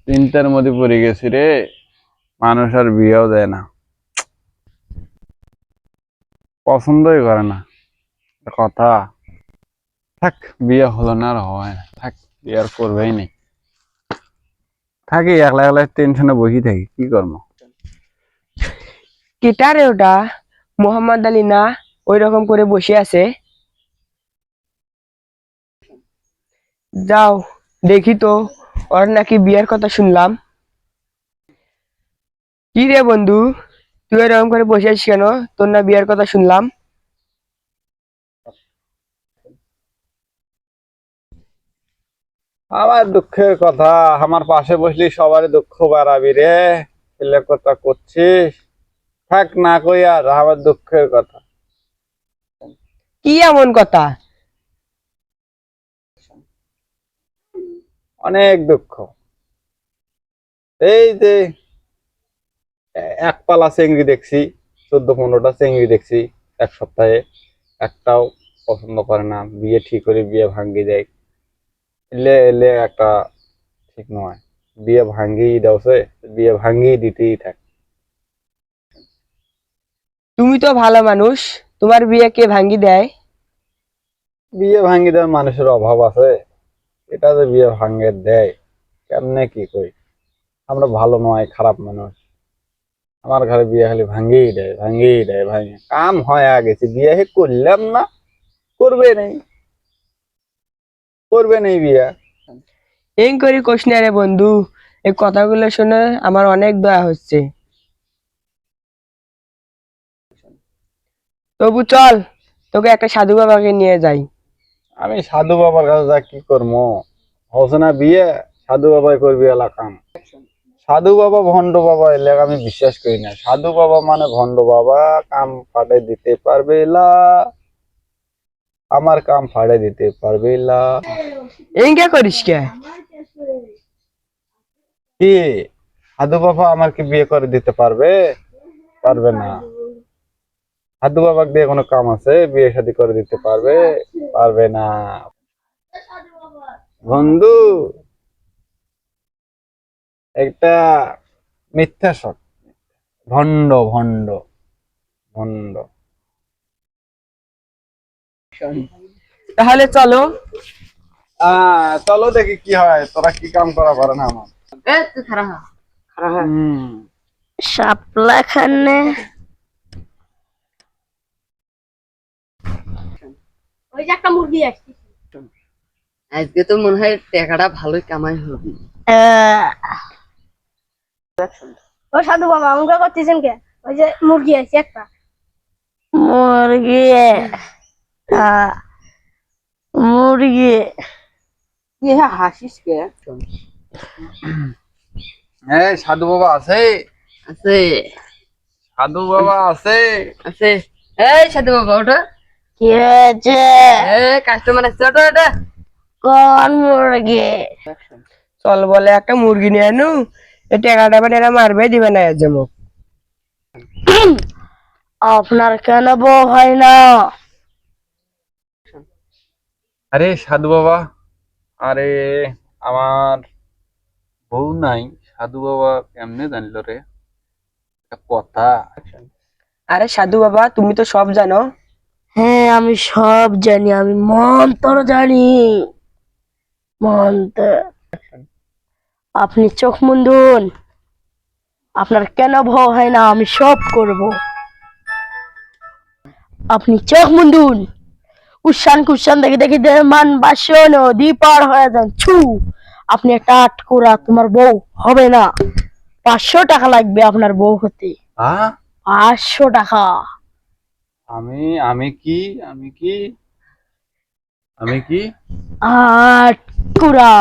চিন্তার মধ্যে পড়ে গেছি রে। মানুষ আর বিয়েও দেয় না, পছন্দই করে না। কথা থাক, বিয়ে হলো না আর হয় না, থাক বিয়ে আর করবেই নেই। থাকি একলা একলা টেনশনে বসে থাকি, কি করবো। কেটারে ওটা? মোহাম্মদ আলী না? ওই রকম করে বসে আছে। যাও দেখি তো, ওর নাকি বিয়ের কথা শুনলাম। কি রে বন্ধু, তুই এরকম করে বসে আছিস কেন? তোর না বিয়ের কথা শুনলাম। আমার দুঃখের কথা, আমার পাশে বসলি সবারই দুঃখ বাড়াবি রে। ছেলে কথা করছিস, থাক না কই আর আমার দুঃখের কথা। কি এমন কথা? অনেক দুঃখ। এই যে এক পালা চেংড়ি দেখছি, 14-15টা চেংড়ি দেখছি এক সপ্তাহে, একটাও পছন্দ করে না, বিয়ে ঠিক করে বিয়ে ভাঙ্গি দেয়। এলে এলে একটা ঠিক নয়, বিয়ে ভাঙ্গিয়ে দেওছে, বিয়ে ভাঙ্গিয়ে দিতেই থাক। তুমি তো ভালো মানুষ, তোমার বিয়ে কে ভাঙ্গি দেয়? বিয়ে ভাঙ্গি দেওয়ার মানুষের অভাব আছে? এটা যে বিয়ে ভাঙ্গে দেয়, কেমনে কি কই। আমরা ভালো নয়, খারাপ মানুষ। আমার ঘরে বিয়ে খালি ভাঙ্গিয়ে দেয়, ভাঙ্গিয়ে দেয়, ভাঙ্গে কাম হয় গেছে, বিয়ে হে করলাম না, করবে নেই, করবে নেই বিয়ে। এই করি কোশ না রে বন্ধু, এই কথাগুলো শুনে আমার অনেক দয়া হচ্ছে। তবু চল, তোকে একটা সাধু বাবাকে নিয়ে যাই। আমি সাধু বাবার কাছে যা কি করবো, হচ্ছে না বিয়ে, সাধু বাবাই করবি এলা কাম। সাধু বাবা ভণ্ড বাবা এলে আমি বিশ্বাস করি না। সাধু বাবা মানে ভণ্ড বাবা, কাম ফাটে দিতে পারবে না, আমার কাম ফাড়ে দিতে পারবে না। এই কে করিস কে? কি, সাধু বাবা আমার কি বিয়ে করে দিতে পারবে? পারবে না। সাধু বাবাকে দিয়ে কোনো কাম আছে বিয়ে শাদী করে দিতে পারবে? পারবে না। বন্ধু, একটা মিথ্যা সব, ভণ্ড ভণ্ড ভণ্ড। তাহলে চলো। চলো দেখি কি হয়, তোরা কি কাম করা পারে না আমার। শাপলা খানে ওই যে একটা মুরগি আসছে। আজকে তো মনে হয় টাকাটা ভালোই কামাই হবে। ও সাধু বাবা আমাকে করতেছেন কে? ওই যে মুরগি আছে একটা। মুরগি আহ, মুরগি কি হাসিস কে? এই সাধু বাবা আছে? আছে সাধু বাবা আছে? আছে। এই সাধু বাবা ওটা, কি হয়েছে? কাস্টমার আসছে, ওটা ওটা। কোন মুরগি? চল বলে একটা মুরগি নিয়ে আনু, এই টাকাটা মানে এরা মারবে দিবে না এর জন্য। আপনার কেন বউ হয় না? আরে সাধু বাবা, আরে আমার বউ নাই। সাধু বাবা কেমনে জানলো রে? একটা কথা। আরে সাধু বাবা, তুমি তো সব জানো। হ্যাঁ আমি সব জানি, আমি মন্ত্র জানি, মন্ত্র। আপনি চোখ মুন্দুন, আপনার কেন বউ হয় না আমি সব করব। আপনি চোখ মুন্দুন, কুসান কুসান দেখে দেখে মান বাসো নদী পার হয়ে যান ছু। আপনি একটা আটকুরা, তোমার বউ হবে না। 500 টাকা লাগবে আপনার বউ হতে। হ্যাঁ, 500 টাকা। আমি আমি কি, আমি কি, আমি কি আটকুরা।